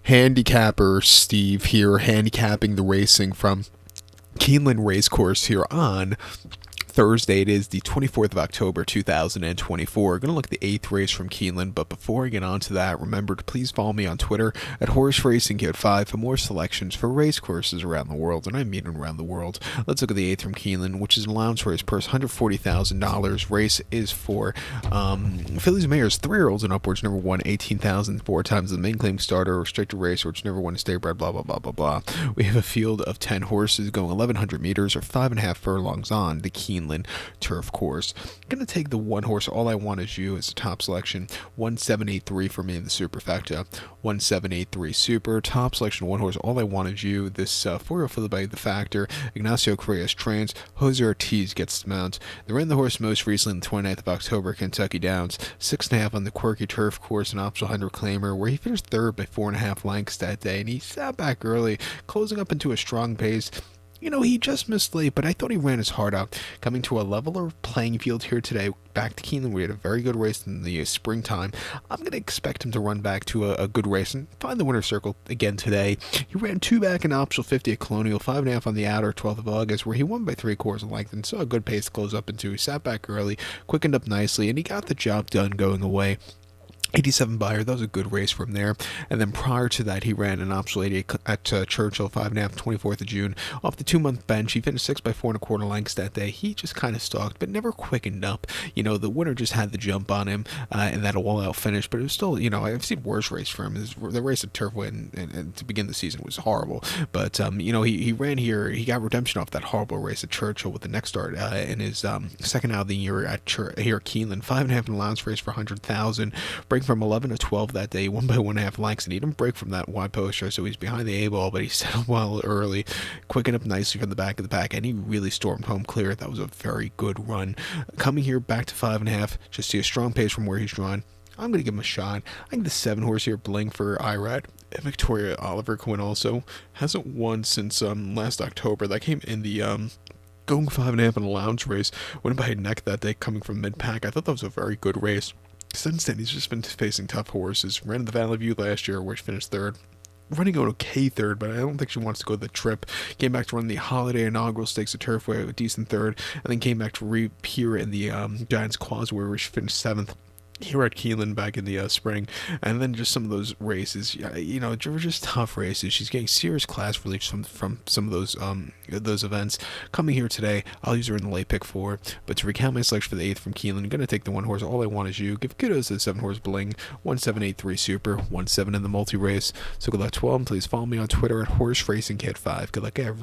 Handicapper Steve here, handicapping the racing from Keeneland Racecourse here on Thursday. It is the 24th of October 2024. We're going to look at the 8th race from Keeneland, but before I get on to that, remember to please follow me on Twitter at HorseRacingKid5 for more selections for race courses around the world, and I mean around the world. Let's look at the 8th from Keeneland, which is an allowance race purse, $140,000. Race is for Fillies and Mayors, 3-year-olds and upwards, never won 18,000 four times the main claim starter, restricted race, which never won a state bred, blah, blah, blah, blah, blah. We have a field of 10 horses going 1,100 meters or 5.5 furlongs on the Keeneland turf course. I'm going to take the one horse, All I Want Is You, as the top selection. 1783 for me in the superfecta. 1783 super. Top selection, one horse, All I Want Is You. This 4-year-old filly by the factor. Ignacio Correa's trains. Jose Ortiz gets the mount. They ran the horse most recently on the 29th of October, Kentucky Downs. 6.5 on the quirky turf course, an optional 100 claimer, where he finished third by 4.5 lengths that day, and he sat back early, closing up into a strong pace. You know, he just missed late, but I thought he ran his heart out. Coming to a leveler playing field here today, back to Keeneland. We had a very good race in the springtime. I'm going to expect him to run back to a good race and find the winner's circle again today. He ran 2 back in optional 50 at Colonial, 5.5 on the outer 12th of August, where he won by 3/4 of length and saw a good pace close up into. He sat back early, quickened up nicely, and he got the job done going away. 87 Buyer, that was a good race from there. And then prior to that, he ran an optional 88 at Churchill, 5.5, 24th of June. Off the 2-month bench, he finished 6 by 4.25 lengths that day. He just kind of stalked, but never quickened up. You know, the winner just had the jump on him in that all-out finish, but it was still, you know, I've seen worse race for him. The race at Turfway and to begin the season was horrible. But, you know, he ran here. He got redemption off that horrible race at Churchill with the next start in his second out of the year here at Keeneland. 5.5 in allowance race for 100,000. From 11 to 12 that day, 1 by 1.5 lengths, and he didn't break from that wide poster, so he's behind the A-ball, but he settled well early, quickened up nicely from the back of the pack, and he really stormed home clear. That was a very good run. Coming here back to 5.5, just see a strong pace from where he's drawn. I'm going to give him a shot. I think the 7 horse here, Bling for Irad. Victoria Oliver Quinn also hasn't won since last October. That came in the going 5.5 in a lounge race. Went by a neck that day coming from mid-pack. I thought that was a very good race. Since then, he's just been facing tough horses. Ran the Valley View last year, where he finished third. Running an okay third, but I don't think she wants to go the trip. Came back to run the Holiday Inaugural Stakes at Turfway, a decent third, and then came back to reappear in the Giants Causeway, where she finished 7th. Here at Keeneland back in the spring, and then just some of those races, you know, were just tough races. She's getting serious class relief from some of those events. Coming here today, I'll use her in the late pick 4, but to recount my selection for the 8th from Keeneland, I'm going to take the 1 horse, All I Want Is You. Give kudos to the 7 horse Bling, 1783 super, 17 in the multi-race. So good luck to all, and please follow me on Twitter at HorseRacingKid5. Good luck, everyone.